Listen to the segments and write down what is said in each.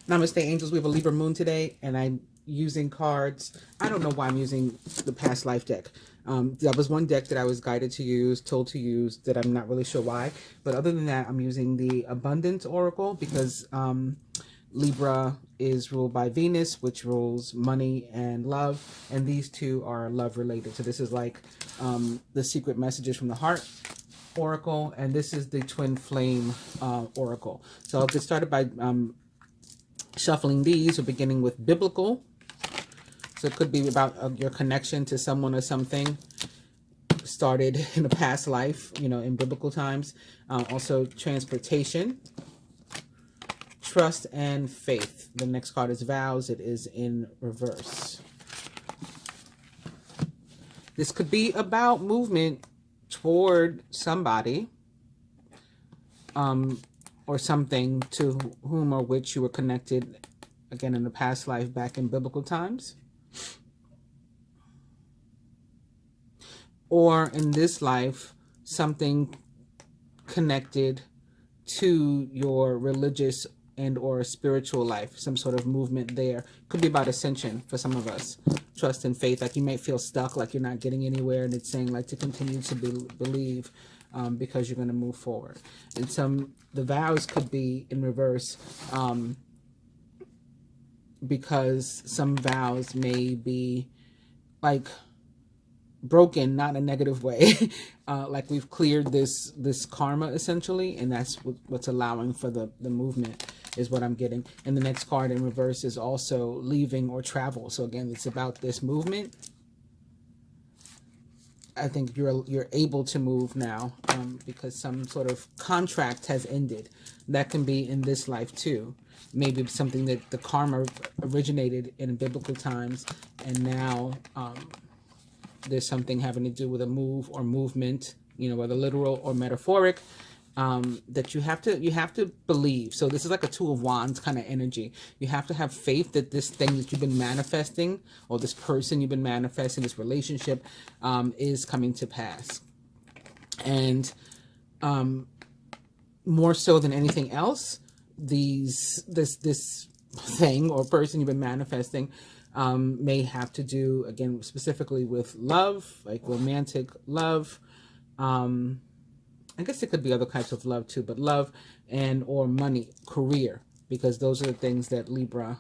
Namaste, angels. We have a Libra moon today, and I'm using cards. I don't know why I'm using the past life deck. That was one deck that I was guided to use, told to use, that I'm not really sure why. But other than that, I'm using the Abundance Oracle because Libra is ruled by Venus, which rules money and love. And these two are love related. So this is like the Secret Messages from the Heart Oracle. And this is the Twin Flame Oracle. So I'll get started by shuffling these. We're beginning with biblical. So it could be about your connection to someone or something started in a past life, you know, in biblical times. Also transportation, trust, and faith. The next card is vows. It is in reverse. This could be about movement toward somebody or something to whom or which you were connected, again, in the past life back in biblical times. Or in this life, something connected to your religious and or spiritual life, some sort of movement there. Could be about ascension for some of us. Trust and faith, like you may feel stuck, like you're not getting anywhere, and it's saying like to continue to believe because you're going to move forward. And the vows could be in reverse because some vows may be like broken, not in a negative way, like we've cleared this karma essentially, and that's what's allowing for the movement is what I'm getting. And the next card in reverse is also leaving or travel. So again, it's about this movement. I think you're able to move now because some sort of contract has ended. That can be in this life too. Maybe something that the karma originated in biblical times, and now there's something having to do with a move or movement, you know, whether literal or metaphoric, that you have to believe. So this is like a Two of Wands kind of energy. You have to have faith that this thing that you've been manifesting, or this person you've been manifesting, this relationship, is coming to pass. And more so than anything else, this thing or person you've been manifesting may have to do, again, specifically with love, like romantic love. I guess it could be other types of love too, but love and or money, career, because those are the things that Libra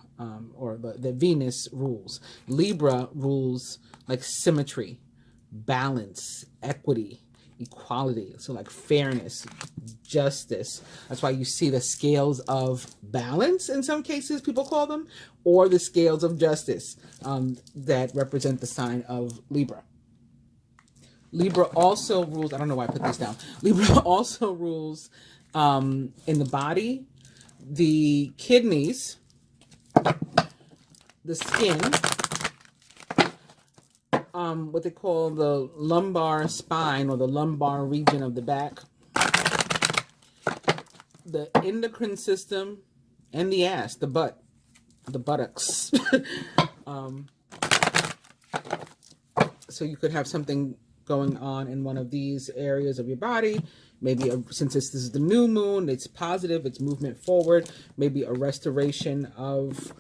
or the Venus rules. Libra rules like symmetry, balance, equity, equality. So like fairness, justice. That's why you see the scales of balance in some cases, people call them, or the scales of justice that represent the sign of Libra. Libra also rules, I don't know why I put this down. Libra also rules in the body, the kidneys, the skin, what they call the lumbar spine or the lumbar region of the back, the endocrine system, and the ass, the butt, the buttocks. So you could have something going on in one of these areas of your body. Maybe since this is the new moon, it's positive, it's movement forward. Maybe a restoration of,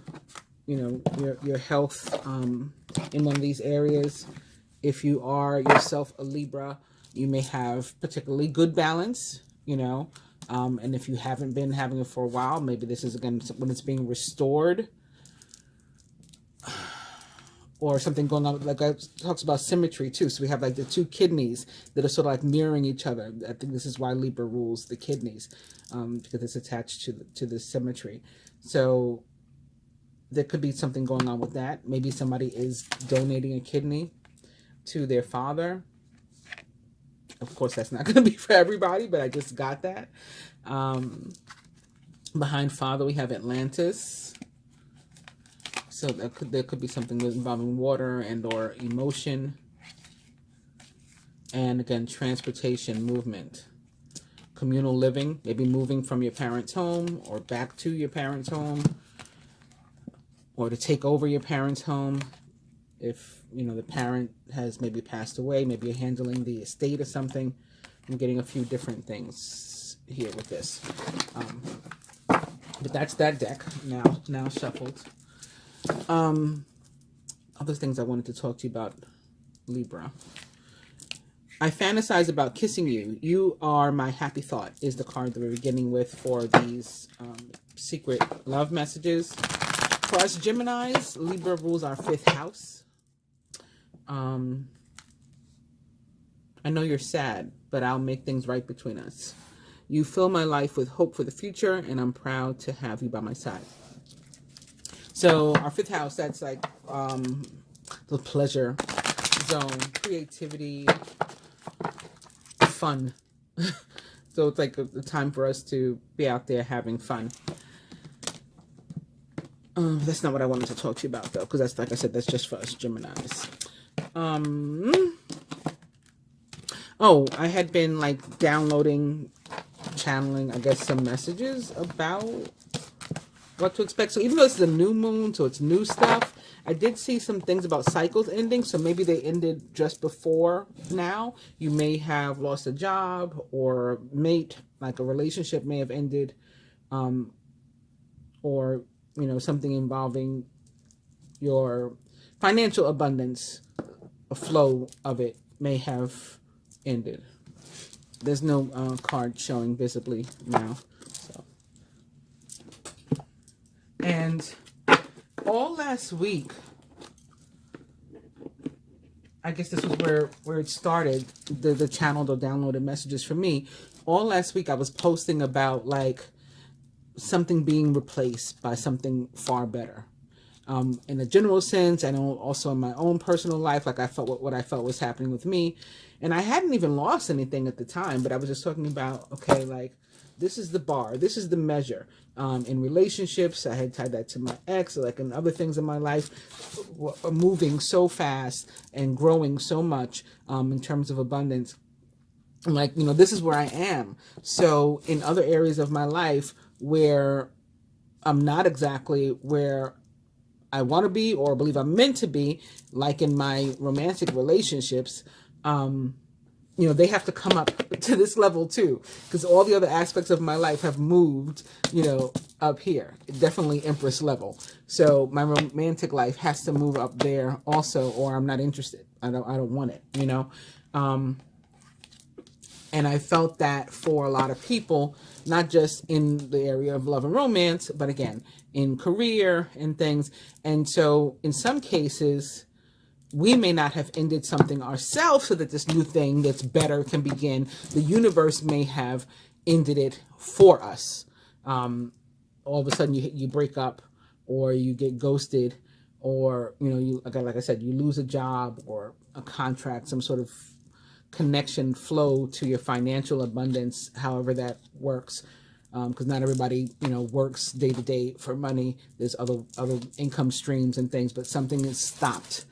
you know, your health in one of these areas. If you are yourself a Libra, you may have particularly good balance, you know, and if you haven't been having it for a while, maybe this is again when it's being restored. Or something going on, like I talks about symmetry too. So we have like the two kidneys that are sort of like mirroring each other. I think this is why Libra rules the kidneys, because it's attached to the symmetry. So there could be something going on with that. Maybe somebody is donating a kidney to their father. Of course, that's not going to be for everybody, but I just got that. Behind father, we have Atlantis. So there could be something involving water and or emotion. And again, transportation, movement. Communal living, maybe moving from your parents' home or back to your parents' home. Or to take over your parents' home. If, you know, the parent has maybe passed away, maybe you're handling the estate or something. I'm getting a few different things here with this. But that's that deck now shuffled. Other things I wanted to talk to you about, Libra. I fantasize about kissing you. You are my happy thought is the card that we're beginning with for these secret love messages. For us Geminis, Libra rules our 5th house. I know you're sad, but I'll make things right between us. You fill my life with hope for the future, and I'm proud to have you by my side. So our 5th house, that's like the pleasure zone, creativity, fun. So it's like a time for us to be out there having fun. That's not what I wanted to talk to you about, though, because that's, like I said, that's just for us Geminis. Oh, I had been like downloading, channeling, I guess, some messages about what to expect. So even though it's a new moon, so it's new stuff, I did see some things about cycles ending. So maybe they ended just before now. You may have lost a job or mate, like a relationship may have ended, or, you know, something involving your financial abundance, a flow of it may have ended. There's no card showing visibly now. So. And all last week, I guess this was where it started, the channeled or downloaded messages for me. All last week I was posting about like something being replaced by something far better. In a general sense, and also in my own personal life, like I felt what I felt was happening with me. And I hadn't even lost anything at the time, but I was just talking about, okay, like this is the bar, this is the measure. In relationships, I had tied that to my ex, like in other things in my life, moving so fast and growing so much in terms of abundance. Like, you know, this is where I am. So in other areas of my life where I'm not exactly where I want to be or believe I'm meant to be, like in my romantic relationships, you know, they have to come up to this level too, because all the other aspects of my life have moved, you know, up here, definitely Empress level. So my romantic life has to move up there also, or I'm not interested. I don't want it, you know? And I felt that for a lot of people, not just in the area of love and romance, but again, in career and things. And so in some cases, we may not have ended something ourselves so that this new thing that's better can begin. The universe may have ended it for us. All of a sudden you break up, or you get ghosted, or, you know, you, like I said, you lose a job or a contract, some sort of connection, flow to your financial abundance, however that works, because not everybody, you know, works day to day for money. There's other income streams and things, but something is stopped.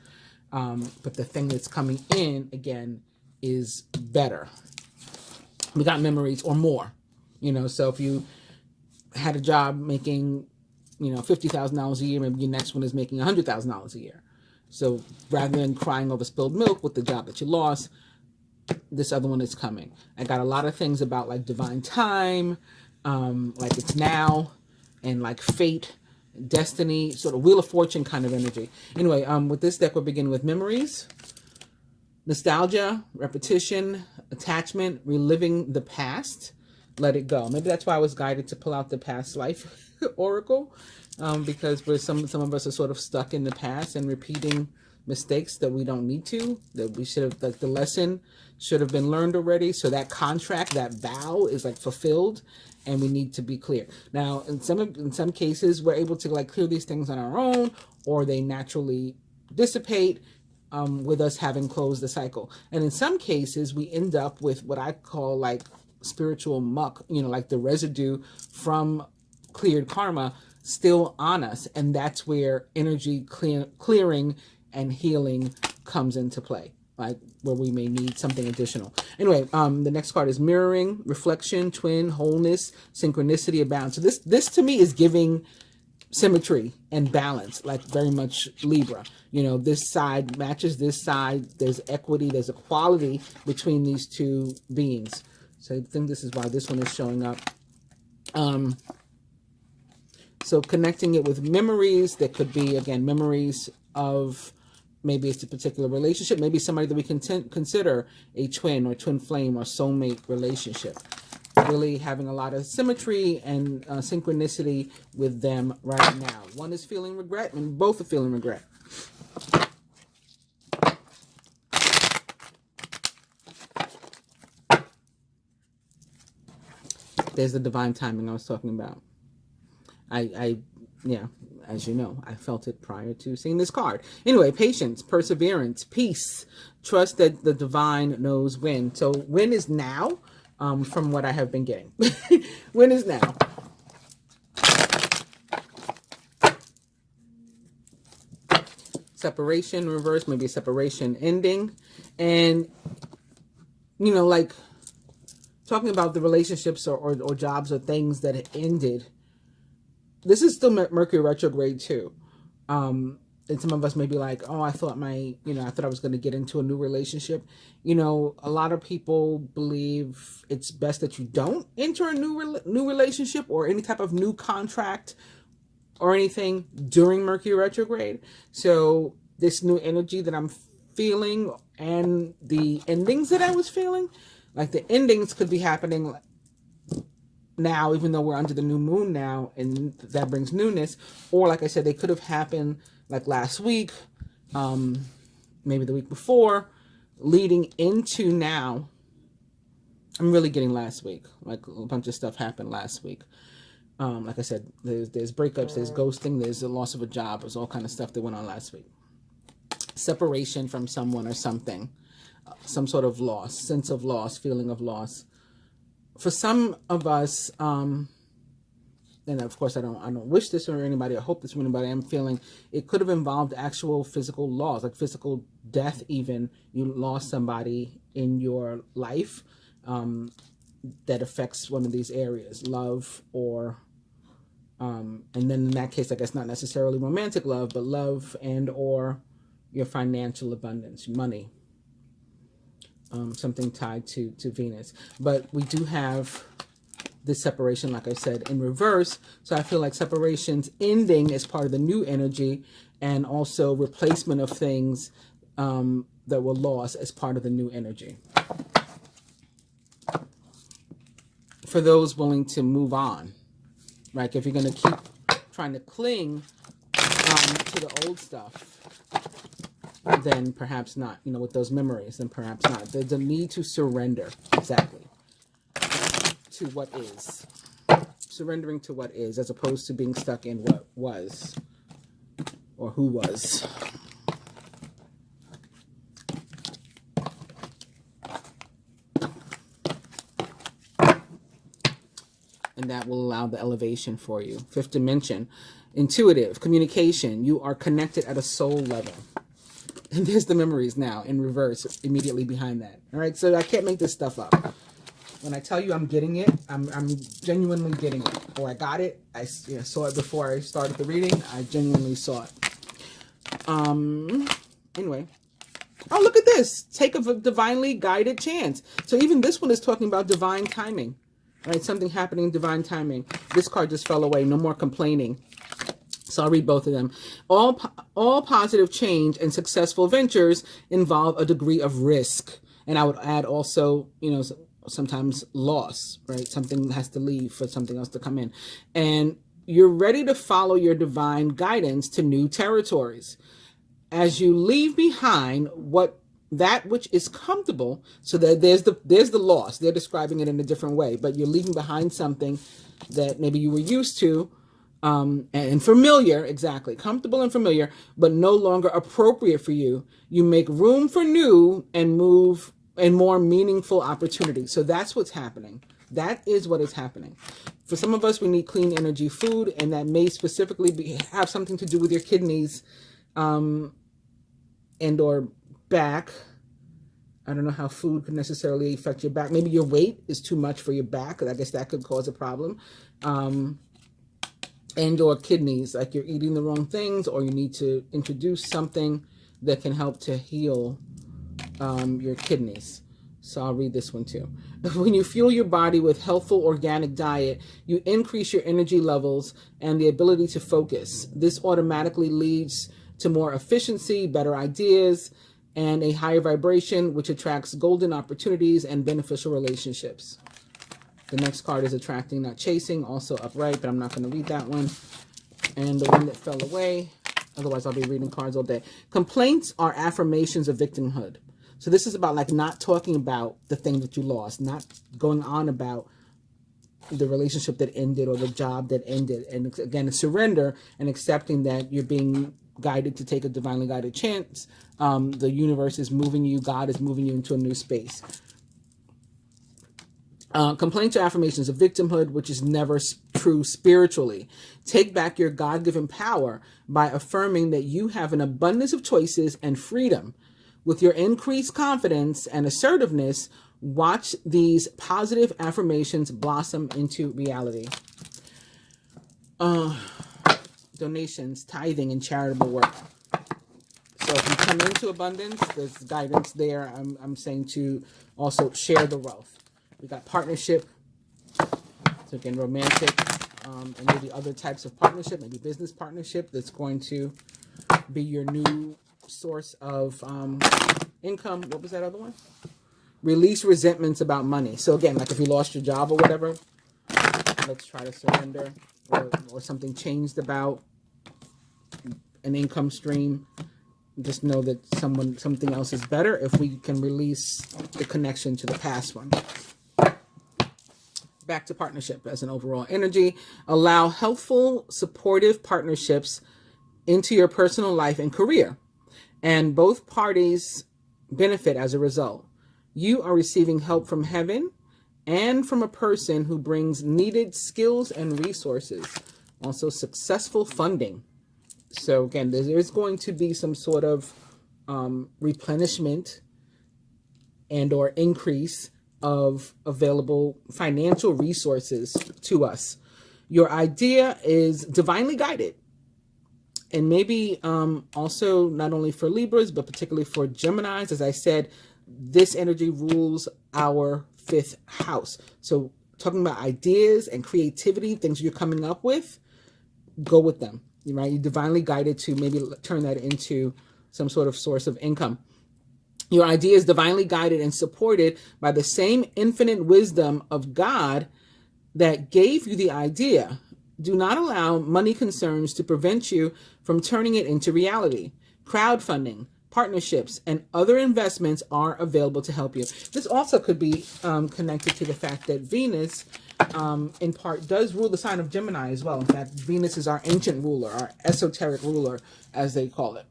But the thing that's coming in again is better. We got memories or more, you know. So if you had a job making, you know, $50,000 a year, maybe your next one is making $100,000 a year. So rather than crying over spilled milk with the job that you lost, this other one is coming. I got a lot of things about like divine time, like it's now, and like fate, destiny, sort of Wheel of Fortune kind of energy. Anyway, with this deck, we're beginning with memories, nostalgia, repetition, attachment, reliving the past, let it go. Maybe that's why I was guided to pull out the past life oracle, because some of us are sort of stuck in the past and repeating mistakes that we don't need to, that we should have, like the lesson should have been learned already. So that contract, that vow is like fulfilled, and we need to be clear. Now, in some cases, we're able to like clear these things on our own, or they naturally dissipate with us having closed the cycle. And in some cases, we end up with what I call like spiritual muck, you know, like the residue from cleared karma still on us. And that's where energy clearing and healing comes into play, like where we may need something additional. Anyway, the next card is mirroring, reflection, twin, wholeness, synchronicity, and balance. So this to me is giving symmetry and balance, like very much Libra. You know, this side matches this side. There's equity. There's equality between these two beings. So I think this is why this one is showing up. So connecting it with memories, that could be, again, memories of, maybe it's a particular relationship, maybe somebody that we can consider a twin or twin flame or soulmate relationship. Really having a lot of symmetry and synchronicity with them right now. One is feeling regret and both are feeling regret. There's the divine timing I was talking about. Yeah, as you know, I felt it prior to seeing this card. Anyway, patience, perseverance, peace, trust that the divine knows when. So when is now, from what I have been getting. When is now? Separation reverse, maybe a separation ending. And, you know, like talking about the relationships or jobs or things that ended. This is still Mercury retrograde too. And some of us may be like, oh, I thought I thought I was going to get into a new relationship. You know, a lot of people believe it's best that you don't enter a new relationship or any type of new contract or anything during Mercury retrograde. So this new energy that I'm feeling and the endings that I was feeling, like the endings could be happening now, even though we're under the new moon now, and that brings newness. Or like I said, they could have happened like last week, maybe the week before, leading into now. I'm really getting last week. Like a bunch of stuff happened last week. Like I said, there's breakups, there's ghosting, there's the loss of a job, there's all kind of stuff that went on last week. Separation from someone or something, some sort of loss, sense of loss, feeling of loss. For some of us, and of course I don't wish this for anybody, I hope this for anybody, I'm feeling it could have involved actual physical loss, like physical death even. You lost somebody in your life that affects one of these areas, love or, and then in that case, I guess not necessarily romantic love, but love and or your financial abundance, money. Something tied to Venus. But we do have this separation, like I said, in reverse. So I feel like separation's ending is part of the new energy, and also replacement of things that were lost as part of the new energy. For those willing to move on, right? If you're going to keep trying to cling to the old stuff, then perhaps not, you know, with those memories, then perhaps not. There's a need to surrender, exactly, to what is. Surrendering to what is, as opposed to being stuck in what was, or who was. And that will allow the elevation for you. Fifth dimension, intuitive, communication. You are connected at a soul level. And there's the memories now in reverse immediately behind that. All right, so I can't make this stuff up. When I tell you I'm getting it, I'm genuinely getting it. Or I got it. I saw it before I started the reading. I genuinely saw it. Anyway. Oh, look at this. Take a divinely guided chance. So even this one is talking about divine timing. Right? Something happening in divine timing. This card just fell away. No more complaining. So I'll read both of them. All positive change and successful ventures involve a degree of risk. And I would add also, you know, sometimes loss, right? Something has to leave for something else to come in. And you're ready to follow your divine guidance to new territories. As you leave behind that which is comfortable, so that there's the loss. They're describing it in a different way, but you're leaving behind something that maybe you were used to, and familiar, exactly, comfortable and familiar, but no longer appropriate for you. You make room for new and move and more meaningful opportunities. So that's what's happening. That is what is happening. For some of us, we need clean energy food, and that may specifically have something to do with your kidneys, and or back. I don't know how food could necessarily affect your back. Maybe your weight is too much for your back. I guess that could cause a problem. And or kidneys, like you're eating the wrong things, or you need to introduce something that can help to heal your kidneys. So I'll read this one too. When you fuel your body with healthful organic diet, you increase your energy levels and the ability to focus. This automatically leads to more efficiency, better ideas, and a higher vibration, which attracts golden opportunities and beneficial relationships. The next card is attracting, not chasing, also upright, but I'm not going to read that one. And the one that fell away, otherwise I'll be reading cards all day. Complaints are affirmations of victimhood. So this is about like not talking about the thing that you lost, not going on about the relationship that ended or the job that ended. And again, surrender and accepting that you're being guided to take a divinely guided chance. The universe is moving you. God is moving you into a new space. Complaints are affirmations of victimhood, which is never true spiritually. Take back your God-given power by affirming that you have an abundance of choices and freedom. With your increased confidence and assertiveness, watch these positive affirmations blossom into reality. Donations, tithing, and charitable work. So if you come into abundance, there's guidance there. I'm saying to also share the wealth. We got partnership, so again, romantic, and maybe other types of partnership, maybe business partnership that's going to be your new source of income. What was that other one? Release resentments about money. So again, like if you lost your job or whatever, let's try to surrender, or something changed about an income stream. Just know that something else is better if we can release the connection to the past one. Back to partnership as an overall energy. Allow healthful, supportive partnerships into your personal life and career, and both parties benefit as a result. You are receiving help from heaven and from a person who brings needed skills and resources. Also, successful funding. So again, there's going to be some sort of replenishment and or increase of available financial resources to us. Your idea is divinely guided. And maybe also not only for Libras, but particularly for Geminis. As I said, this energy rules our 5th house. So talking about ideas and creativity, things you're coming up with, go with them, right? You're divinely guided to maybe turn that into some sort of source of income. Your idea is divinely guided and supported by the same infinite wisdom of God that gave you the idea. Do not allow money concerns to prevent you from turning it into reality. Crowdfunding, partnerships, and other investments are available to help you. This also could be connected to the fact that Venus, in part, does rule the sign of Gemini as well. In fact, Venus is our ancient ruler, our esoteric ruler, as they call it.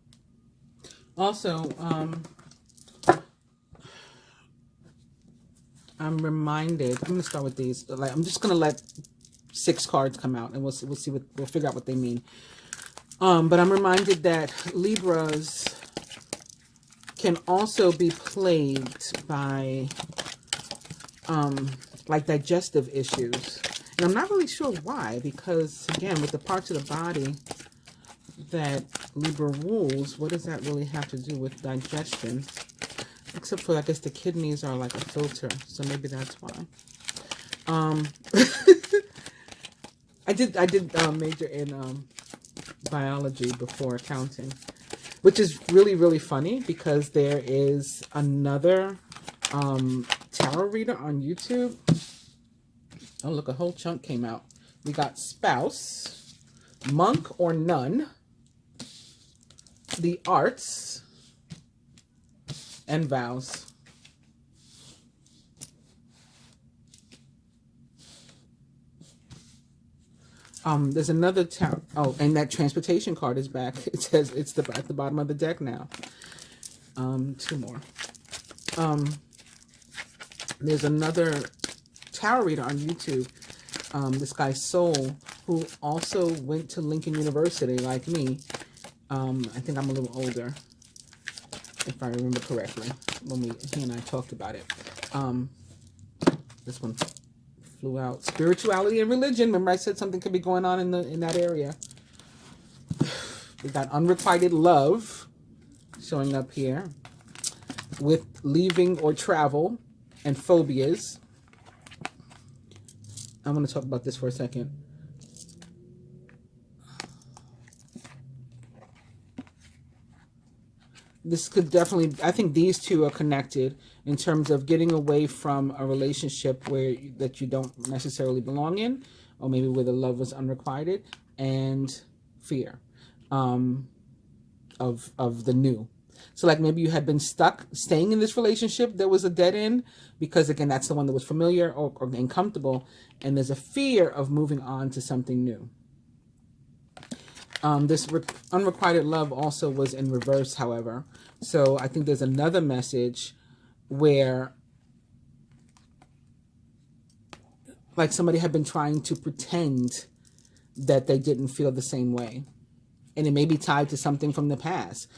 Also, I'm reminded, I'm going to start with these. I'm just going to let 6 cards come out and we'll see what, we'll figure out what they mean. But I'm reminded that Libras can also be plagued by like digestive issues. And I'm not really sure why, because again, with the parts of the body that Libra rules, what does that really have to do with digestion? Except for, I guess, the kidneys are like a filter, so maybe that's why. I did major in biology before accounting, which is really, really funny because there is another tarot reader on YouTube. Oh, look, a whole chunk came out. We got spouse, monk or nun, the arts, and vows. There's another tarot. Oh, and that transportation card is back. It says it's at the bottom of the deck now. 2 more. There's another tarot reader on YouTube. This guy Soul, who also went to Lincoln University like me. I think I'm a little older, if I remember correctly, when he and I talked about it. This one flew out. Spirituality and religion. Remember I said something could be going on in that area. We got unrequited love showing up here with leaving or travel. and phobias. I'm going to talk about this for a second. This could definitely, I think these two are connected in terms of getting away from a relationship that you don't necessarily belong in, or maybe where the love was unrequited, and fear of the new. So like maybe you had been stuck staying in this relationship that was a dead end because, again, that's the one that was familiar or uncomfortable, and there's a fear of moving on to something new. This unrequited love also was in reverse, however. So I think there's another message where like somebody had been trying to pretend that they didn't feel the same way. And it may be tied to something from the past.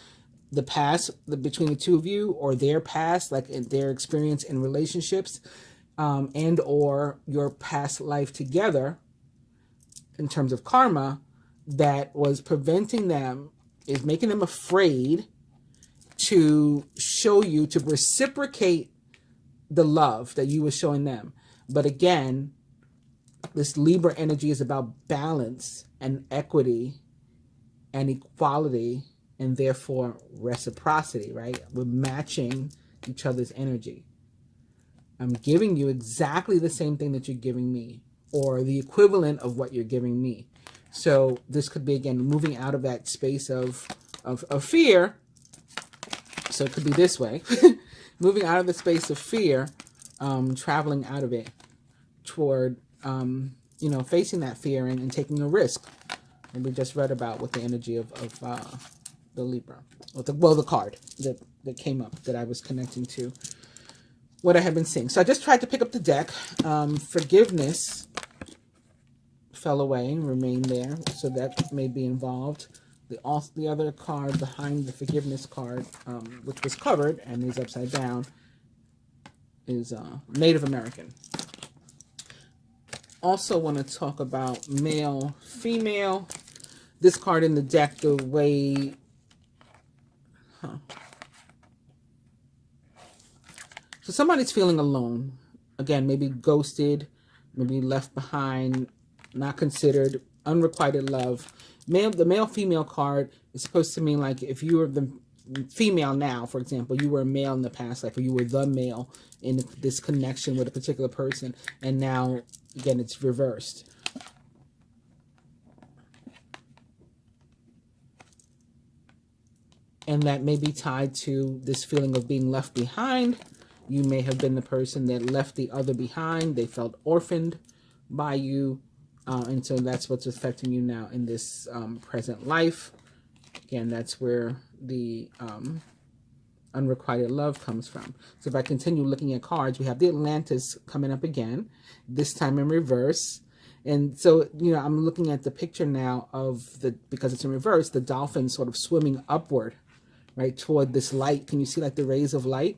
The past between the two of you, or their past, like their experience in relationships, and or your past life together in terms of karma, that was preventing them, is making them afraid to show you, to reciprocate the love that you were showing them. But again, this Libra energy is about balance and equity and equality, and therefore reciprocity, right? We're matching each other's energy. I'm giving you exactly the same thing that you're giving me, or the equivalent of what you're giving me. So this could be, again, moving out of that space of fear. So it could be this way. Moving out of the space of fear, traveling out of it toward, facing that fear and taking a risk. And we just read about with the energy of the Libra. The card that came up that I was connecting to what I had been seeing. So I just tried to pick up the deck. Forgiveness fell away and remained there, so that may be involved. The other card behind the forgiveness card, which was covered and is upside down, is Native American. Also want to talk about male, female. This card in the deck, the way... So somebody's feeling alone. Again, maybe ghosted, maybe left behind, not considered, unrequited love. The male-female card is supposed to mean, like, if you were the female now, for example, you were a male in the past life, or you were the male in this connection with a particular person, and now, again, it's reversed. And that may be tied to this feeling of being left behind. You may have been the person that left the other behind. They felt orphaned by you. And so that's what's affecting you now in this present life. Again, that's where the unrequited love comes from. So if I continue looking at cards, we have the Atlantis coming up again, this time in reverse. And so, I'm looking at the picture now of because it's in reverse, the dolphin sort of swimming upward, right, toward this light. Can you see like the rays of light?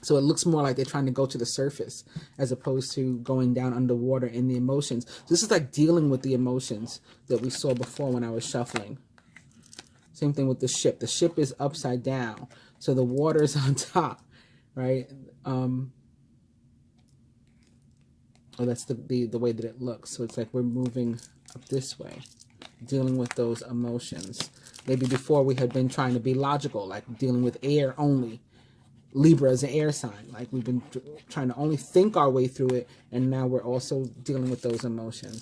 So it looks more like they're trying to go to the surface as opposed to going down underwater in the emotions. This is like dealing with the emotions that we saw before when I was shuffling. Same thing with the ship. The ship is upside down, so the water is on top, right? That's the way that it looks. So it's like we're moving up this way, dealing with those emotions. Maybe before we had been trying to be logical, like dealing with air only. Libra is an air sign. Like we've been trying to only think our way through it, and now we're also dealing with those emotions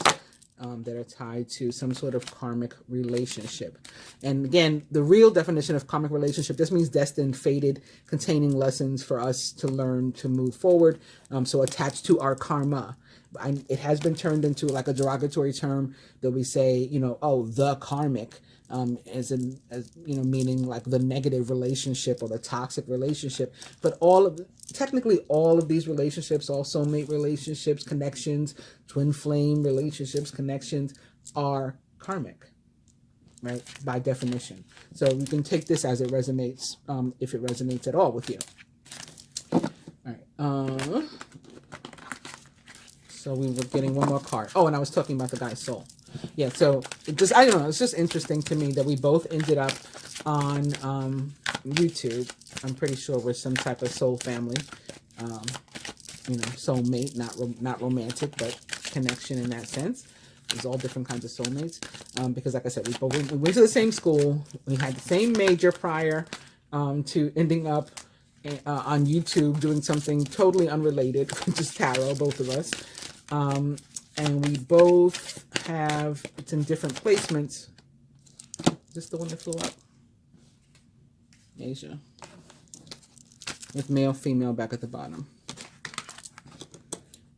that are tied to some sort of karmic relationship. And again, the real definition of karmic relationship just means destined, fated, containing lessons for us to learn to move forward. So attached to our karma. It has been turned into like a derogatory term that we say, oh, the karmic. As meaning like the negative relationship or the toxic relationship. But technically all of these relationships, all soulmate relationships, connections, twin flame relationships, connections are karmic, right? By definition. So you can take this as it resonates, if it resonates at all with you. All right. So we were getting one more card. Oh, and I was talking about the guy's soul. Yeah, so I don't know, it's just interesting to me that we both ended up on YouTube. I'm pretty sure we're some type of soul family. you know, soulmate, not romantic, but connection in that sense. There's all different kinds of soulmates. Because like I said, we went to the same school. We had the same major prior to ending up on YouTube doing something totally unrelated, which is tarot, both of us. And we both have, it's in different placements. Is this the one that flew up? Asia. With male, female back at the bottom.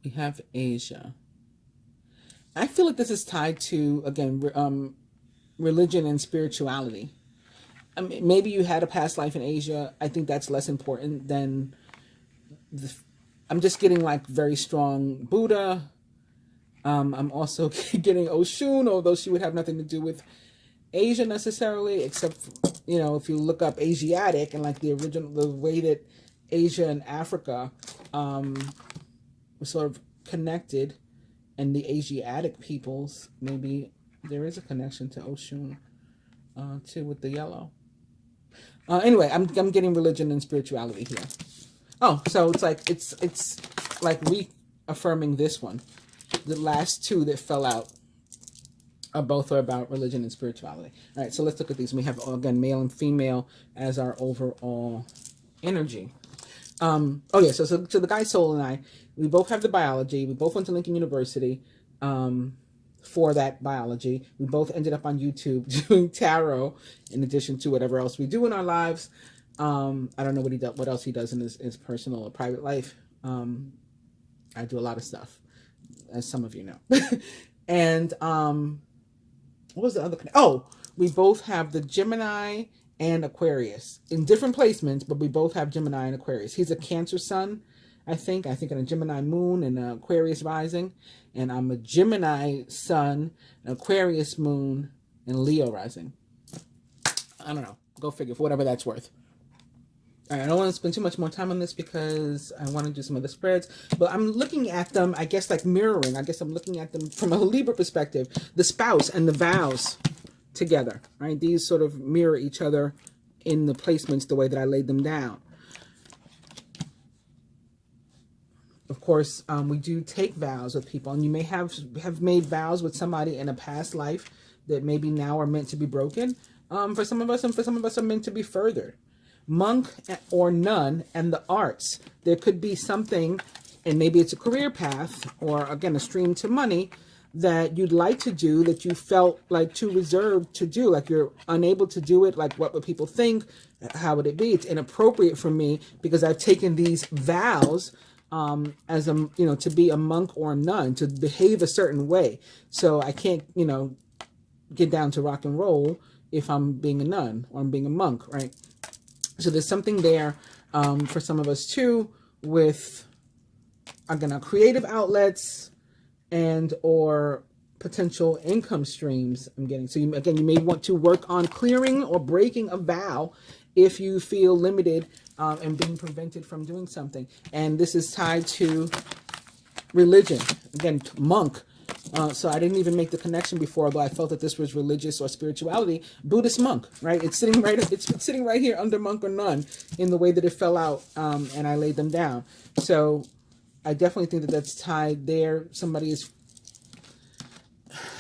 We have Asia. I feel like this is tied to, again, religion and spirituality. I mean, maybe you had a past life in Asia. I think that's less important than I'm just getting like very strong Buddha. I'm also getting Oshun, although she would have nothing to do with Asia necessarily, except, you know, if you look up Asiatic and like the way that Asia and Africa were sort of connected, and the Asiatic peoples, maybe there is a connection to Oshun too with the yellow. Anyway, I'm getting religion and spirituality here. Oh, so it's like reaffirming this one. The last two that fell out are about religion and spirituality. All right, so let's look at these. We have, again, male and female as our overall energy. Oh yeah, so the guy Soul and I, we both have the biology. We both went to Lincoln University for that biology. We both ended up on YouTube doing tarot in addition to whatever else we do in our lives. I don't know what else he does in his personal or private life. I do a lot of stuff, as some of you know. And what was the other? Oh, we both have the Gemini and Aquarius in different placements, but we both have Gemini and Aquarius. He's a Cancer sun, I think in a Gemini moon and an Aquarius rising, and I'm a Gemini sun, an Aquarius moon, and Leo rising. I don't know. Go figure, for whatever that's worth. All right, I don't want to spend too much more time on this because I want to do some of the spreads, but I'm looking at them, I guess, like mirroring. I guess I'm looking at them from a Libra perspective, the spouse and the vows together, right? These sort of mirror each other in the placements the way that I laid them down. Of course, we do take vows with people, and you may have made vows with somebody in a past life that maybe now are meant to be broken for some of us, and for some of us are meant to be furthered. Monk or nun and the arts. There could be something, and maybe it's a career path or, again, a stream to money that you'd like to do that you felt like too reserved to do, like you're unable to do it, like what would people think, how would it be? It's inappropriate for me because I've taken these vows as a, you know, to be a monk or a nun, to behave a certain way. So I can't, you know, get down to rock and roll if I'm being a nun or I'm being a monk, right? So there's something there for some of us too with, again, our creative outlets and or potential income streams I'm getting. So you may want to work on clearing or breaking a vow if you feel limited and being prevented from doing something. And this is tied to religion. Again, monk. So I didn't even make the connection before, although I felt that this was religious or spirituality. Buddhist monk, right? It's sitting right here under monk or nun in the way that it fell out, and I laid them down. So I definitely think that that's tied there.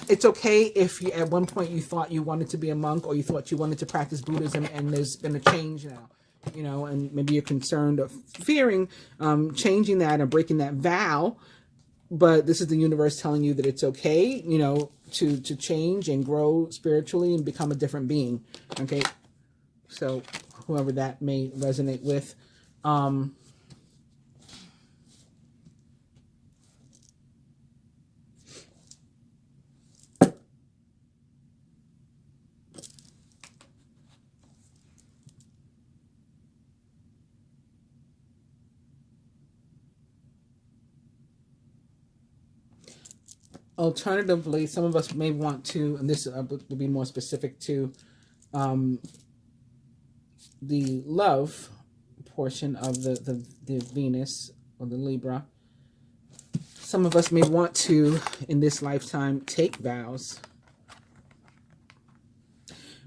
It's okay if you, at one point you thought you wanted to be a monk or you thought you wanted to practice Buddhism, and there's been a change now, you know, and maybe you're concerned or fearing changing that or breaking that vow. But this is the universe telling you that it's okay, you know, to change and grow spiritually and become a different being. Okay. So whoever that may resonate with. Alternatively, some of us may want to, and this will be more specific to the love portion of the Venus or the Libra. Some of us may want to, in this lifetime, take vows.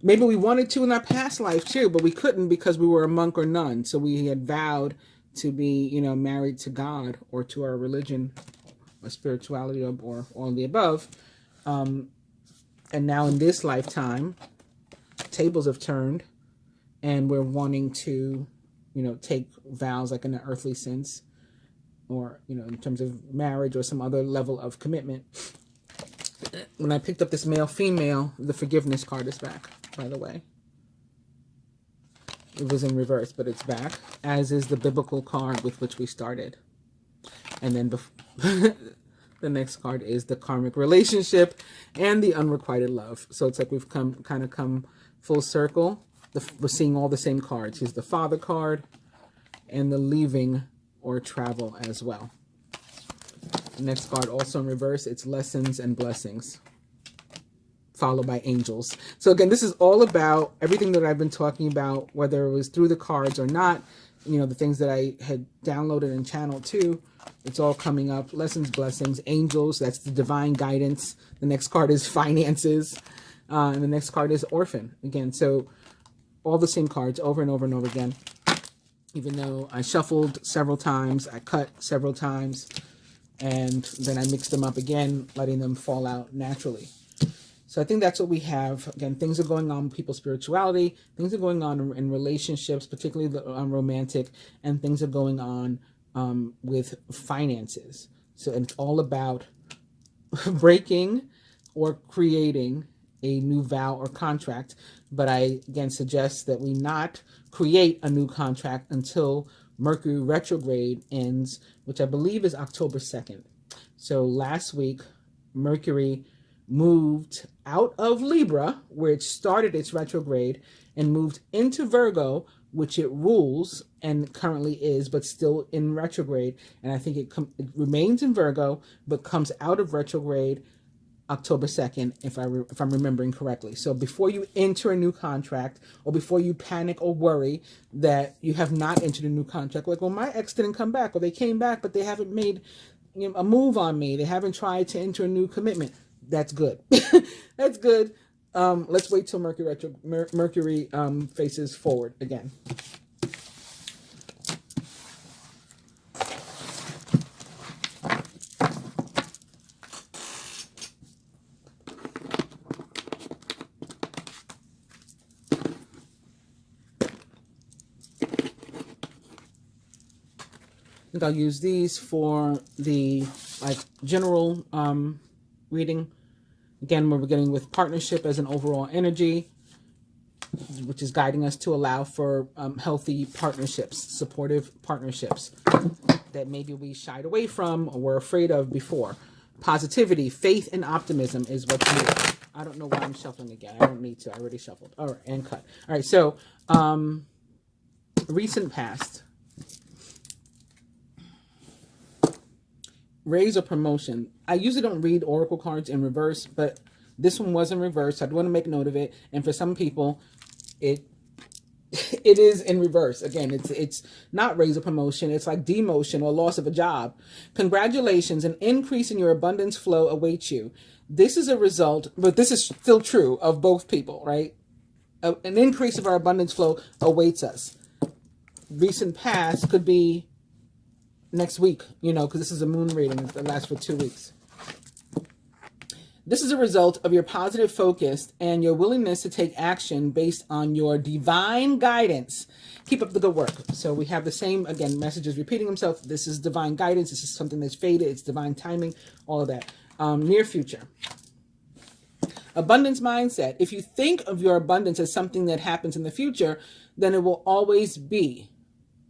Maybe we wanted to in our past life too, but we couldn't because we were a monk or nun. So we had vowed to be, you know, married to God or to our religion or spirituality or all of the above. And now in this lifetime, tables have turned and we're wanting to, you know, take vows like in an earthly sense or, you know, in terms of marriage or some other level of commitment. When I picked up this male-female, the forgiveness card is back, by the way. It was in reverse, but it's back, as is the biblical card with which we started. And then the next card is the karmic relationship and the unrequited love. So it's like we've kind of come full circle. We're seeing all the same cards. Here's the Father card and the leaving or travel as well. The next card also in reverse, it's lessons and blessings, followed by angels. So again, this is all about everything that I've been talking about, whether it was through the cards or not, you know, the things that I had downloaded in channel 2, it's all coming up. Lessons, blessings, angels, that's the divine guidance. The next card is finances. And the next card is orphan. Again, so all the same cards over and over and over again. Even though I shuffled several times, I cut several times, and then I mixed them up again, letting them fall out naturally. So I think that's what we have. Again, things are going on with people's spirituality. Things are going on in relationships, particularly romantic, and things are going on with finances. So it's all about breaking or creating a new vow or contract. But I, again, suggest that we not create a new contract until Mercury retrograde ends, which I believe is October 2nd. So last week, Mercury moved out of Libra, where it started its retrograde, and moved into Virgo, which it rules and currently is, but still in retrograde. And I think it remains in Virgo, but comes out of retrograde October 2nd, if I'm remembering correctly. So before you enter a new contract, or before you panic or worry that you have not entered a new contract, like, well, my ex didn't come back, or they came back, but they haven't made, you know, a move on me. They haven't tried to enter a new commitment. That's good. That's good. Let's wait till Mercury faces forward again. I think I'll use these for the general reading. Again, we're beginning with partnership as an overall energy, which is guiding us to allow for healthy partnerships, supportive partnerships that maybe we shied away from or were afraid of before. Positivity, faith, and optimism is what's needed. I don't know why I'm shuffling again. I don't need to. I already shuffled. All right, and cut. All right, so recent past. Raise or promotion. I usually don't read oracle cards in reverse, but this one was in reverse. So I want to make note of it. And for some people, it is in reverse. Again, it's not raise or promotion. It's like demotion or loss of a job. Congratulations, an increase in your abundance flow awaits you. This is a result, but this is still true of both people, right? An increase of our abundance flow awaits us. Recent past could be next week, you know, because this is a moon reading that lasts for 2 weeks. This is a result of your positive focus and your willingness to take action based on your divine guidance. Keep up the good work. So we have the same, again, messages repeating himself. This is divine guidance. This is something that's faded. It's divine timing, all of that. Near future. Abundance mindset. If you think of your abundance as something that happens in the future, then it will always be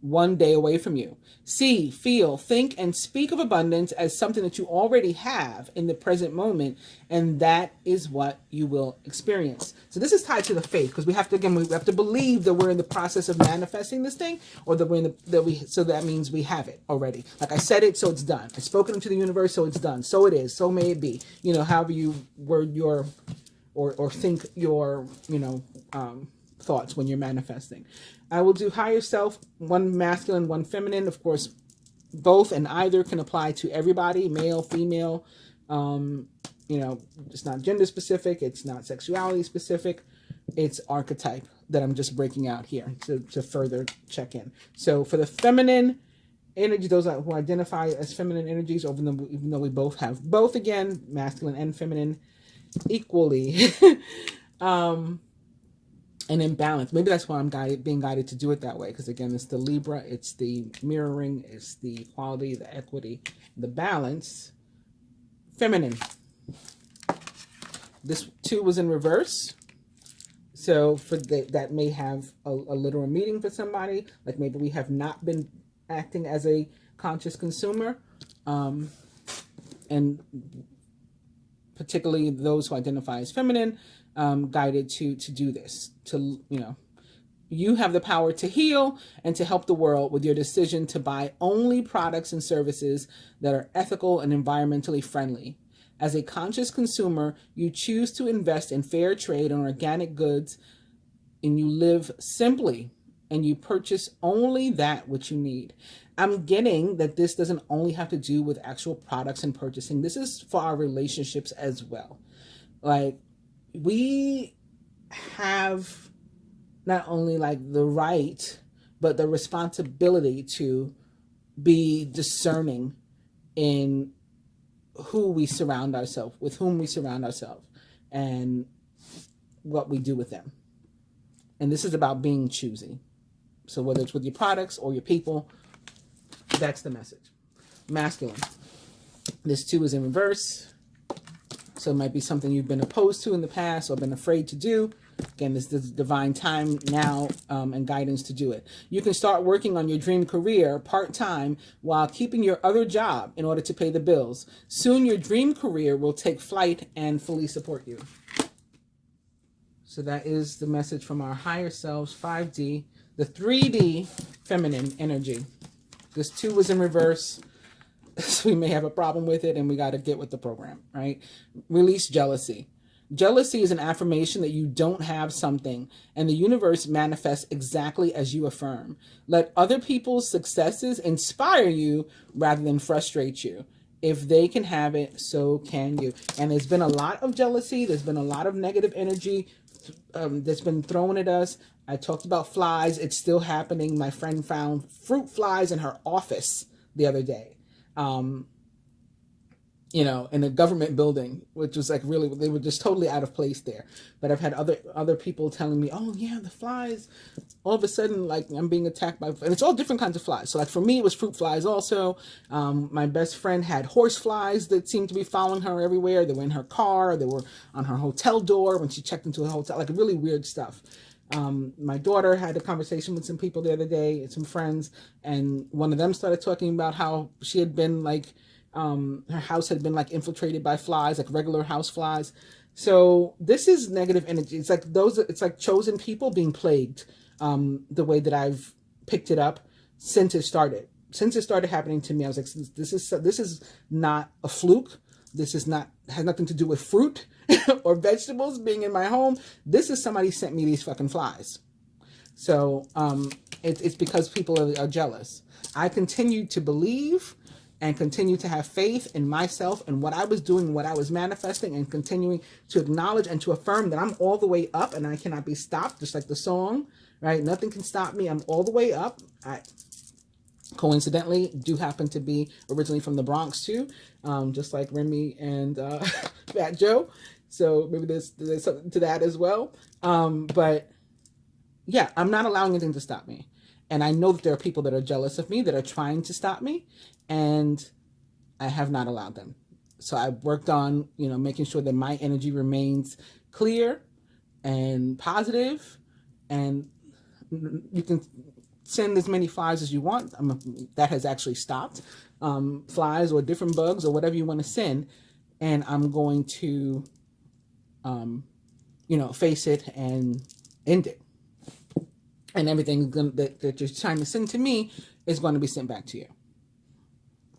one day away from you. See, feel, think, and speak of abundance as something that you already have in the present moment, and that is what you will experience. So this is tied to the faith, because we have to believe that we're in the process of manifesting this thing, or that so that means we have it already. Like I said it, so it's done. I spoke it into the universe, so it's done. So it is. So may it be. You know, however you word your or think your, you know, thoughts when you're manifesting. I will do higher self, one masculine, one feminine. Of course, both and either can apply to everybody, male, female. You know, it's not gender specific. It's not sexuality specific. It's archetype that I'm just breaking out here to further check in. So for the feminine, energy, those who identify as feminine energies, even though we both have both, again, masculine and feminine equally, and in balance. Maybe that's why I'm being guided to do it that way, because again, it's the Libra, it's the mirroring, it's the equality, the equity, the balance, feminine. This 2 was in reverse. So for that may have a literal meaning for somebody, like maybe we have not been acting as a conscious consumer, and particularly those who identify as feminine, guided to do this, to, you have the power to heal and to help the world with your decision to buy only products and services that are ethical and environmentally friendly. As a conscious consumer, you choose to invest in fair trade and organic goods, and you live simply, and you purchase only that which you need. I'm getting that this doesn't only have to do with actual products and purchasing. This is for our relationships as well. Like, we have not only like the right, but the responsibility to be discerning in who we surround ourselves with, whom we surround ourselves, and what we do with them. And this is about being choosy. So whether it's with your products or your people, that's the message. Masculine. This 2 is in reverse. So it might be something you've been opposed to in the past or been afraid to do. Again, this is divine time now, and guidance to do it. You can start working on your dream career part-time while keeping your other job in order to pay the bills. Soon your dream career will take flight and fully support you. So that is the message from our higher selves, 5D, the 3D feminine energy. This 2 was in reverse, so we may have a problem with it, and we got to get with the program, right? Release jealousy. Jealousy is an affirmation that you don't have something, and the universe manifests exactly as you affirm. Let other people's successes inspire you rather than frustrate you. If they can have it, so can you. And there's been a lot of jealousy. There's been a lot of negative energy that's been thrown at us. I talked about flies. It's still happening. My friend found fruit flies in her office the other day. In a government building, which was like really, they were just totally out of place there. But I've had other people telling me, oh yeah, the flies, all of a sudden, like I'm being attacked by, and it's all different kinds of flies. So like for me, it was fruit flies also. My best friend had horse flies that seemed to be following her everywhere. They were in her car. They were on her hotel door when she checked into a hotel, like really weird stuff. My daughter had a conversation with some people the other day, some friends, and one of them started talking about how she had been like, her house had been like infiltrated by flies, like regular house flies. So this is negative energy. It's like it's like chosen people being plagued, the way that I've picked it up since it started. Since it started happening to me, I was like, this is not a fluke. This has nothing to do with fruit or vegetables being in my home. This is somebody sent me these fucking flies. So it's because people are jealous. I continue to believe and continue to have faith in myself and what I was doing, what I was manifesting, and continuing to acknowledge and to affirm that I'm all the way up and I cannot be stopped, just like the song, right? Nothing can stop me. I'm all the way up. I coincidentally do happen to be originally from the Bronx too, just like Remy and Fat Joe. So maybe there's something to that as well. But yeah, I'm not allowing anything to stop me. And I know that there are people that are jealous of me, that are trying to stop me, and I have not allowed them. So I've worked on, making sure that my energy remains clear and positive, and you can send as many flies as you want. That has actually stopped. Flies or different bugs or whatever you want to send, and I'm going to, face it and end it. And everything that you're trying to send to me is going to be sent back to you.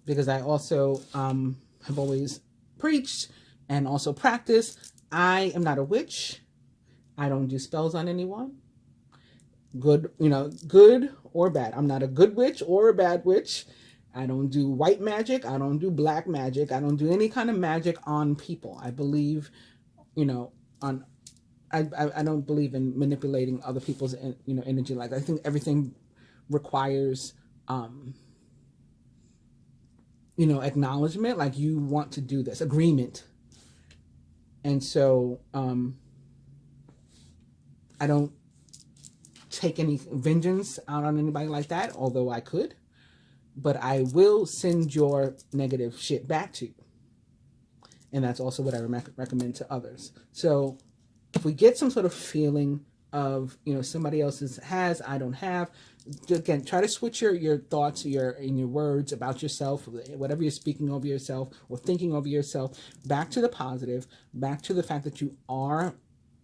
Because I also have always preached and also practiced. I am not a witch. I don't do spells on anyone. Good or bad. I'm not a good witch or a bad witch. I don't do white magic. I don't do black magic. I don't do any kind of magic on people. I believe, I don't believe in manipulating other people's, energy. Like, I think everything requires you know, acknowledgement, like you want to do this, agreement. And so I don't take any vengeance out on anybody like that, although I could, but I will send your negative shit back to you. And that's also what I recommend to others. So if we get some sort of feeling of, you know, somebody else's has, I don't have, again, try to switch your thoughts, in your words about yourself, whatever you're speaking over yourself or thinking over yourself, back to the positive, back to the fact that you are,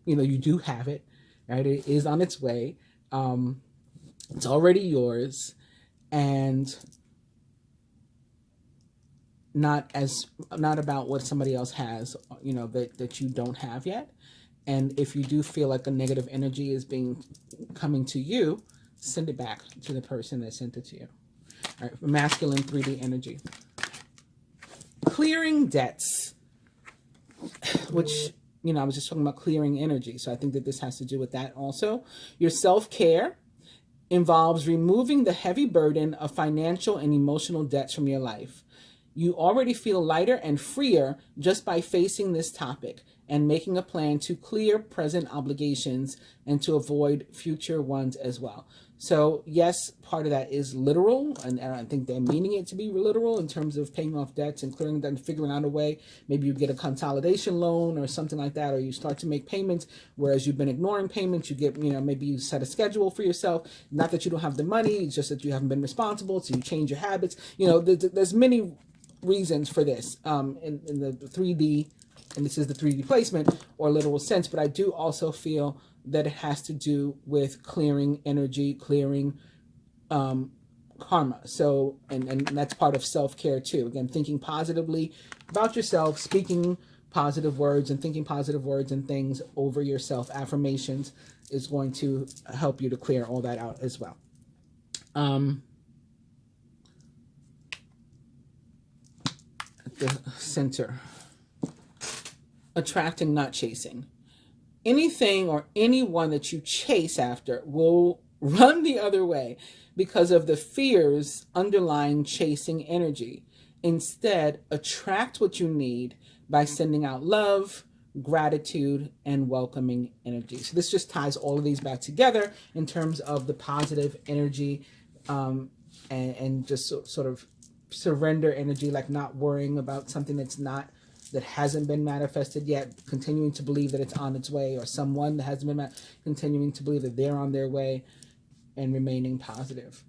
you know, you do have it, right? It is on its way. It's already yours, and not about what somebody else has, you know, that you don't have yet. And if you do feel like a negative energy is coming to you, send it back to the person that sent it to you. All right, masculine 3D energy. Clearing debts, which, you know, I was just talking about clearing energy. So I think that this has to do with that also. Your self-care involves removing the heavy burden of financial and emotional debts from your life. You already feel lighter and freer just by facing this topic and making a plan to clear present obligations and to avoid future ones as well. So yes, part of that is literal, and I think they're meaning it to be literal in terms of paying off debts and clearing them, figuring out a way. Maybe you get a consolidation loan or something like that, or you start to make payments, whereas you've been ignoring payments. You get, you know, maybe you set a schedule for yourself. Not that you don't have the money, it's just that you haven't been responsible, so you change your habits. You know, there's many reasons for this in the 3D, and this is the 3D placement or literal sense, but I do also feel that it has to do with clearing energy, clearing karma. So, and that's part of self-care too. Again, thinking positively about yourself, speaking positive words and thinking positive words and things over yourself. Affirmations is going to help you to clear all that out as well. The center, attracting, not chasing. Anything or anyone that you chase after will run the other way because of the fears underlying chasing energy. Instead, attract what you need by sending out love, gratitude, and welcoming energy. So this just ties all of these back together in terms of the positive energy and just sort of surrender energy, like not worrying about something that hasn't been manifested yet, continuing to believe that it's on its way, or someone that hasn't been continuing to believe that they're on their way, and remaining positive.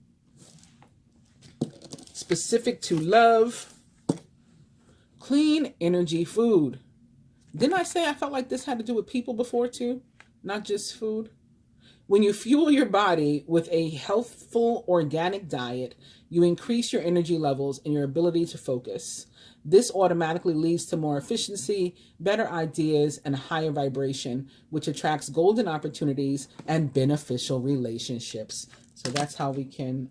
Specific to love, clean energy food. Didn't I say I felt like this had to do with people before too, not just food? When you fuel your body with a healthful organic diet, you increase your energy levels and your ability to focus. This automatically leads to more efficiency, better ideas, and higher vibration, which attracts golden opportunities and beneficial relationships. So that's how we can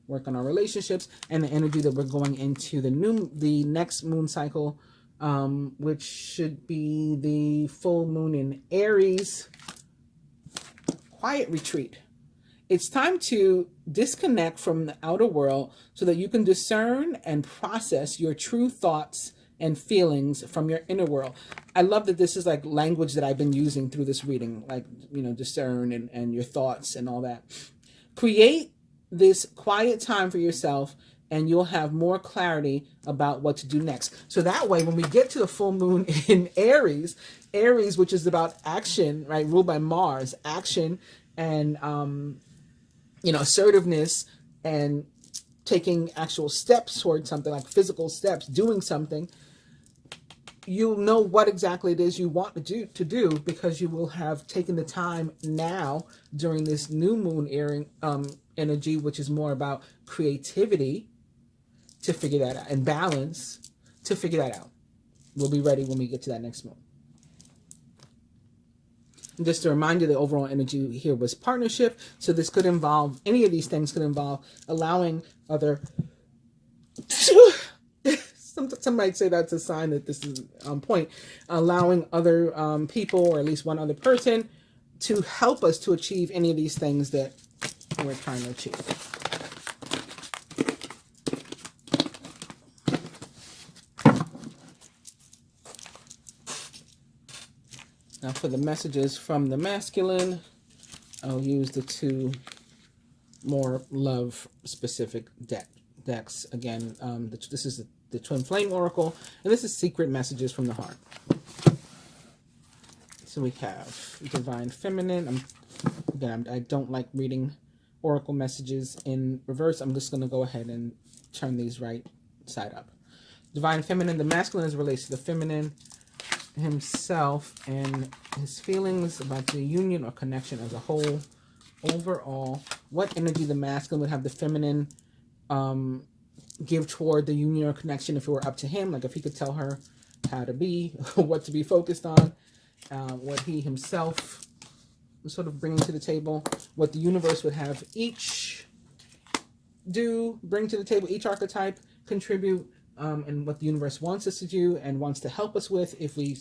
work on our relationships and the energy that we're going into the next moon cycle, which should be the full moon in Aries. Quiet retreat. It's time to disconnect from the outer world so that you can discern and process your true thoughts and feelings from your inner world. I love that this is like language that I've been using through this reading, like, you know, discern and your thoughts and all that. Create this quiet time for yourself and you'll have more clarity about what to do next. So that way, when we get to the full moon in Aries, which is about action, right, ruled by Mars, action and, you know, assertiveness and taking actual steps towards something, like physical steps, doing something, you'll know what exactly it is you want to do because you will have taken the time now during this new moon energy, which is more about creativity, to figure that out, and balance, to figure that out. We'll be ready when we get to that next moon. And just to remind you, the overall energy here was partnership. So this could involve, any of these things could involve allowing other, some might say that's a sign that this is on point, allowing other people, or at least one other person, to help us to achieve any of these things that we're trying to achieve. Now for the messages from the masculine, I'll use the two more love specific decks. Again, this is the Twin Flame Oracle, and this is Secret Messages from the Heart. So we have Divine Feminine. I don't like reading Oracle messages in reverse. I'm just going to go ahead and turn these right side up. Divine Feminine, the masculine is relates to the feminine himself and his feelings about the union or connection as a whole. Overall, what energy the masculine would have the feminine give toward the union or connection if it were up to him, like if he could tell her how to be, what to be focused on, what he himself was sort of bringing to the table, what the universe would have each bring to the table, each archetype contribute, and what the universe wants us to do and wants to help us with if we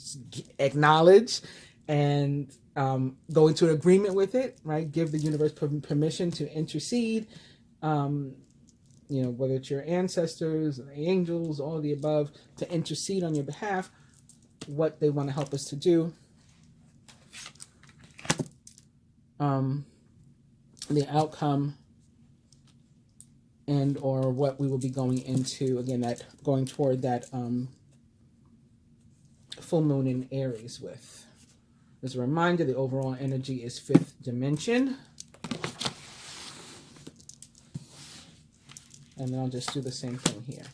acknowledge and go into an agreement with it, right? Give the universe permission to intercede, whether it's your ancestors, the angels, all of the above, to intercede on your behalf, what they want to help us to do. The outcome and or what we will be going into, again, going toward that full moon in Aries with. As a reminder, the overall energy is 5th dimension. And then I'll just do the same thing here.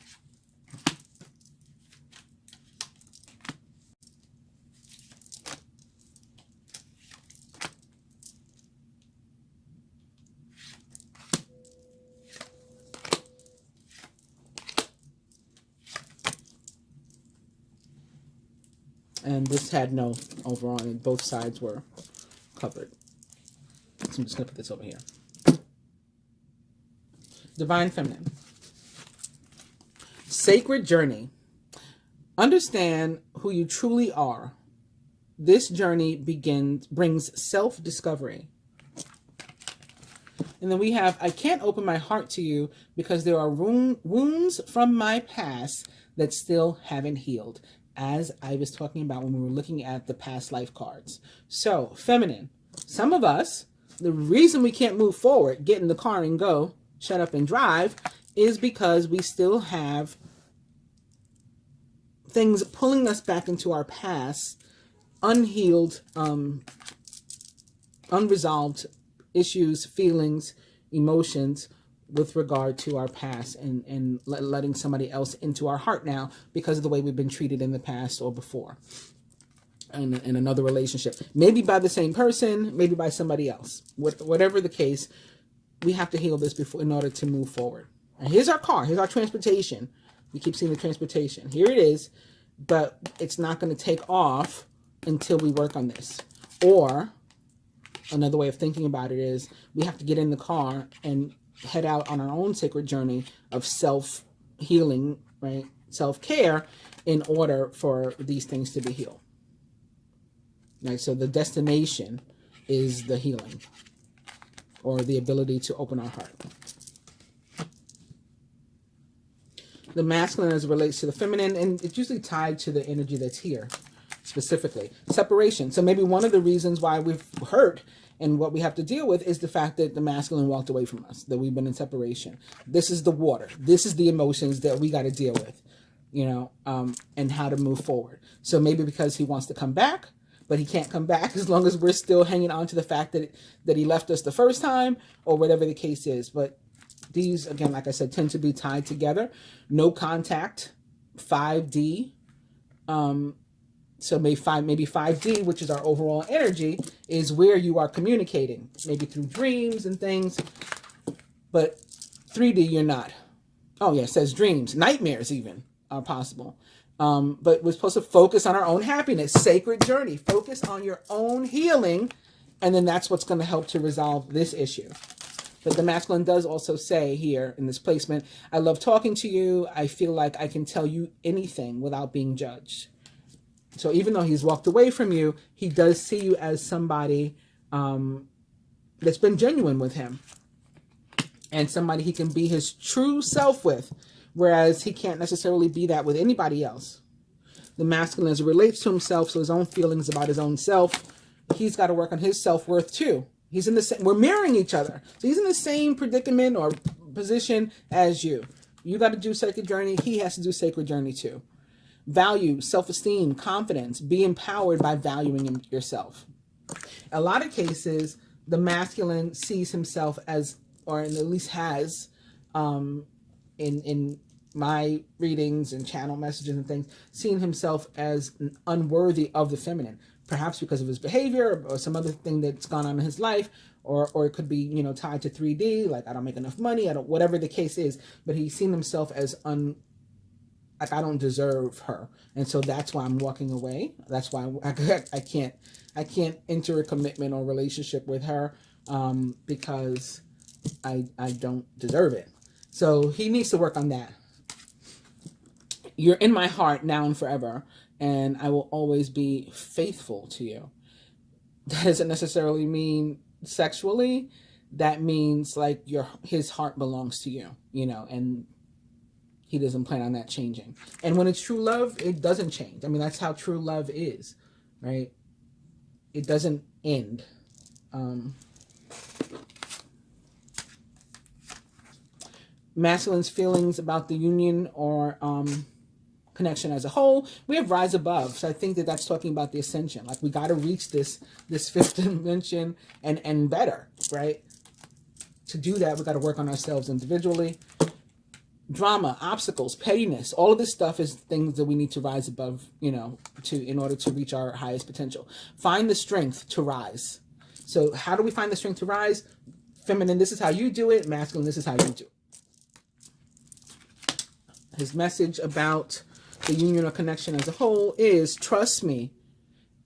And this had no overall, and both sides were covered. So I'm just going to put this over here. Divine Feminine. Sacred journey. Understand who you truly are. This journey brings self-discovery. And then we have, I can't open my heart to you because there are wounds from my past that still haven't healed, as I was talking about when we were looking at the past life cards. So, feminine. Some of us, the reason we can't move forward, get in the car and go, shut up and drive, is because we still have things pulling us back into our past, unhealed, unresolved issues, feelings, emotions with regard to our past, and letting somebody else into our heart now because of the way we've been treated in the past or before in another relationship. Maybe by the same person, maybe by somebody else. Whatever the case, we have to heal this before in order to move forward. And here's our car. Here's our transportation. We keep seeing the transportation. Here it is, but it's not going to take off until we work on this. Or another way of thinking about it is we have to get in the car and head out on our own sacred journey of self-healing, right? Self-care in order for these things to be healed. Right? So the destination is the healing or the ability to open our heart. The masculine as it relates to the feminine, and it's usually tied to the energy that's here specifically. Separation. So maybe one of the reasons why we've hurt and what we have to deal with is the fact that the masculine walked away from us, that we've been in separation. This is the water. This is the emotions that we got to deal with, and how to move forward. So maybe because he wants to come back, but he can't come back as long as we're still hanging on to the fact that he left us the first time or whatever the case is. But these, again, like I said, tend to be tied together. No contact, 5D. So maybe 5D, which is our overall energy, is where you are communicating, maybe through dreams and things. But 3D, you're not. Oh, yeah, it says dreams. Nightmares even are possible. But we're supposed to focus on our own happiness. Sacred journey. Focus on your own healing. And then that's what's going to help to resolve this issue. But the masculine does also say here in this placement, I love talking to you. I feel like I can tell you anything without being judged. So even though he's walked away from you, he does see you as somebody that's been genuine with him. And somebody he can be his true self with. Whereas he can't necessarily be that with anybody else. the masculine as it relates to himself, so his own feelings about his own self. He's got to work on his self-worth too. He's in the same, we're mirroring each other. So he's in the same predicament or position as you. You got to do sacred journey. He has to do sacred journey too. Value, self-esteem, confidence. Be empowered by valuing yourself. A lot of cases, the sees himself as, or at least has, in my readings and channel messages and things, seeing himself as unworthy of the feminine, perhaps because of his behavior or some other thing that's gone on in his life, or it could be, you know, tied to 3D, like I don't make enough money, whatever the case is, but he's seen himself as like I don't deserve her, and so that's why I'm walking away. That's why I can't enter a commitment or relationship with her, because I don't deserve it. So he needs to work on that. You're in my heart now and forever, and I will always be faithful to you. That doesn't necessarily mean sexually. That means like his heart belongs to you, you know, and he doesn't plan on that changing. And when it's true love, it doesn't change. I mean, that's how true love is, right? It doesn't end. Masculine's feelings about the union or connection as a whole. We have rise above. So I think that that's talking about the ascension. Like we got to reach this fifth dimension and better, right? To do that, we got to work on ourselves individually. Drama, obstacles, pettiness, all of this stuff is things that we need to rise above, you know, in order to reach our highest potential. Find the strength to rise. So how do we find the strength to rise? Feminine, this is how you do it. Masculine, this is how you do it. His message about the union or connection as a whole is, trust me,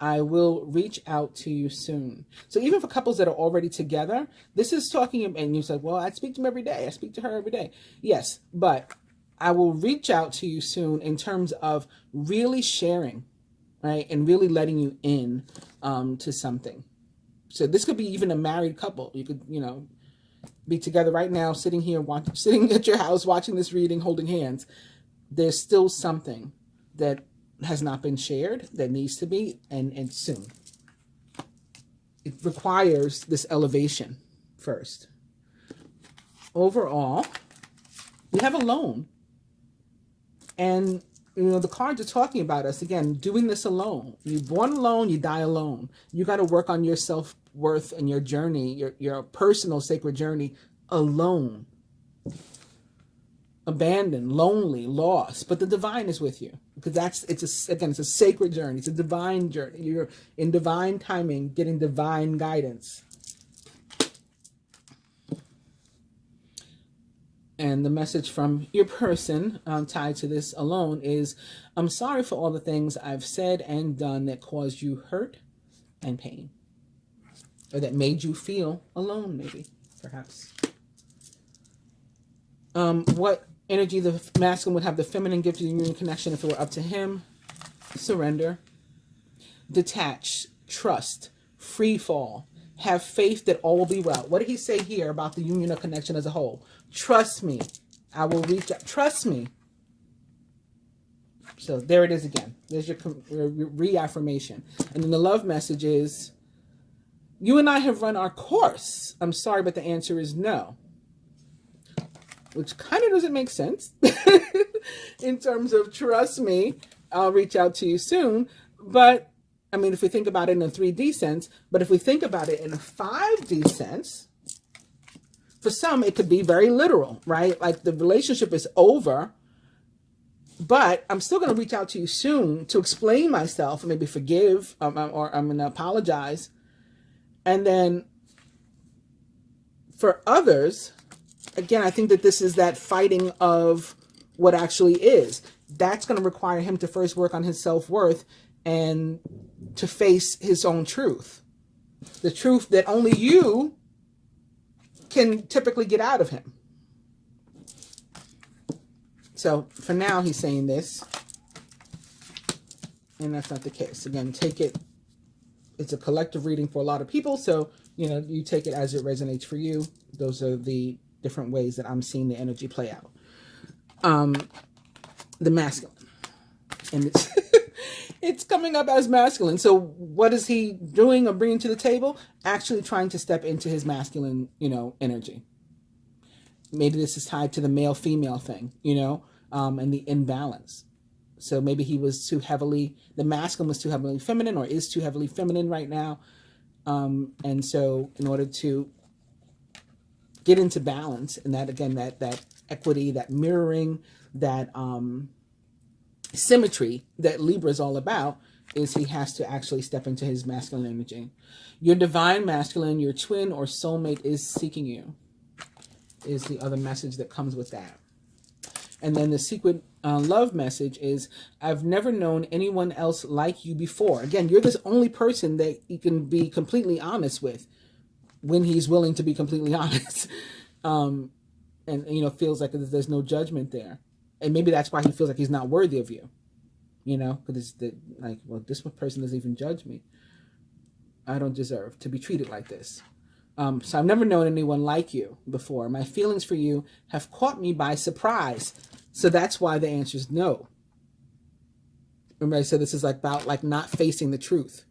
I will reach out to you soon. So even for couples that are already together, this is talking, and you said, well, I speak to him every day. I speak to her every day. Yes, but I will reach out to you soon in terms of really sharing, right? And really letting you in to something. So this could be even a married couple. You could, you know, be together right now, sitting here, sitting at your house, watching this reading, holding hands. There's still something that has not been shared that needs to be, and soon. It requires this elevation first. Overall, we have alone. And, you know, the cards are talking about us, again, doing this alone. You're born alone, you die alone. You got to work on your self-worth and your journey, your personal sacred journey alone. Abandoned, lonely, lost, but the divine is with you, because it's a sacred journey. It's a divine journey. You're in divine timing, getting divine guidance. And the message from your person tied to this alone is, I'm sorry for all the things I've said and done that caused you hurt and pain, or that made you feel alone, maybe, perhaps. What energy the masculine would have the feminine give to the union connection if it were up to him? Surrender, detach, trust, free fall, have faith that all will be well. What did he say here about the union or connection as a whole? Trust me, I will reach out. Trust me. So there it is again. There's your reaffirmation. And then the love message is, you and I have run our course. I'm sorry, but the answer is no. Which kind of doesn't make sense in terms of trust me, I'll reach out to you soon. But I mean, if we think about it in a 3D sense, but if we think about it in a 5D sense, for some, it could be very literal, right? Like the relationship is over, but I'm still going to reach out to you soon to explain myself, maybe forgive, or I'm going to apologize. And then for others, again, I think that this is that fighting of what actually is. That's going to require him to first work on his self-worth and to face his own truth. The truth that only you can typically get out of him. So for now, he's saying this. And that's not the case. Again, take it. It's a collective reading for a lot of people. So, you know, you take it as it resonates for you. Those are the different ways that I'm seeing the energy play out. The masculine. And It's coming up as masculine. So what is he doing or bringing to the table? Actually trying to step into his masculine, energy. Maybe this is tied to the male-female thing, and the imbalance. So maybe the masculine was too heavily feminine, or is too heavily feminine right now. And so in order to get into balance, and that, again, that equity, that mirroring, that symmetry that Libra is all about, is he has to actually step into his masculine energy. Your divine masculine, your twin or soulmate is seeking you, is the other message that comes with that. And then the secret love message is, I've never known anyone else like you before. Again, you're this only person that he can be completely honest with when he's willing to be completely honest. And feels like there's no judgment there. And maybe that's why he feels like he's not worthy of you. Because this person doesn't even judge me. I don't deserve to be treated like this. So I've never known anyone like you before. My feelings for you have caught me by surprise. So that's why the answer is no. Remember I said this is about not facing the truth.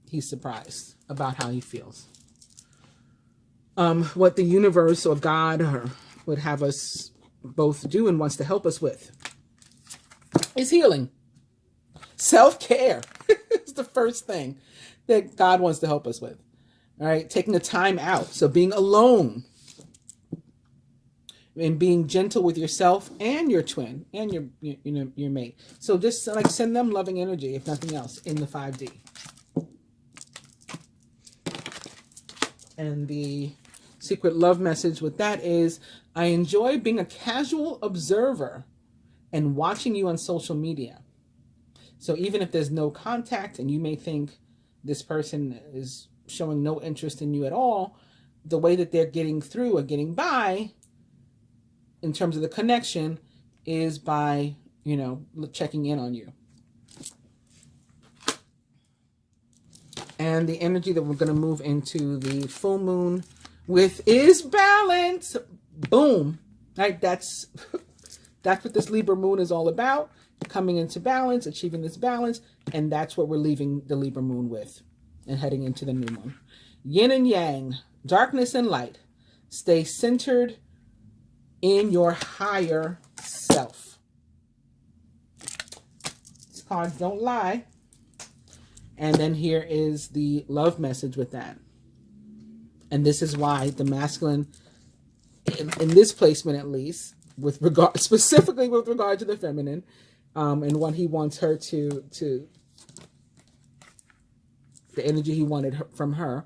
He's surprised about how he feels. What the universe or God would have us both do and wants to help us with is healing. Self-care is the first thing that God wants to help us with. All right, taking the time out. So being alone and being gentle with yourself and your twin and your mate. So just send them loving energy, if nothing else, in the 5D. And the secret love message with that is, I enjoy being a casual observer and watching you on social media. So even if there's no contact and you may think this person is showing no interest in you at all, the way that they're getting through or getting by in terms of the connection is by, checking in on you. And the energy that we're going to move into the full moon with is balance. Boom. Right? That's what this Libra moon is all about. Coming into balance, achieving this balance. And that's what we're leaving the Libra moon with and heading into the new moon. Yin and yang, darkness and light. Stay centered in your higher self. These cards don't lie. And then here is the love message with that. And this is why the masculine, in this placement at least, specifically with regard to the feminine, and what he wants her to the energy he wanted from her,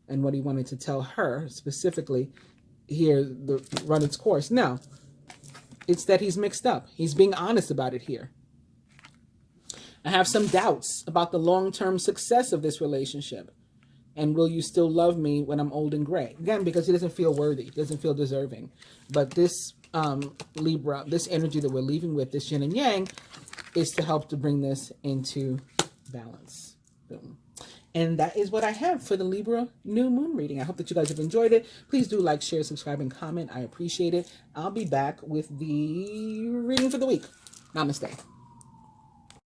and what he wanted to tell her specifically here, run its course. No, it's that he's mixed up. He's being honest about it here. I have some doubts about the long-term success of this relationship. And will you still love me when I'm old and gray? Again, because he doesn't feel worthy. He doesn't feel deserving. But this Libra, this energy that we're leaving with, this yin and yang, is to help to bring this into balance. Boom. And that is what I have for the Libra new moon reading. I hope that you guys have enjoyed it. Please do like, share, subscribe, and comment. I appreciate it. I'll be back with the reading for the week. Namaste.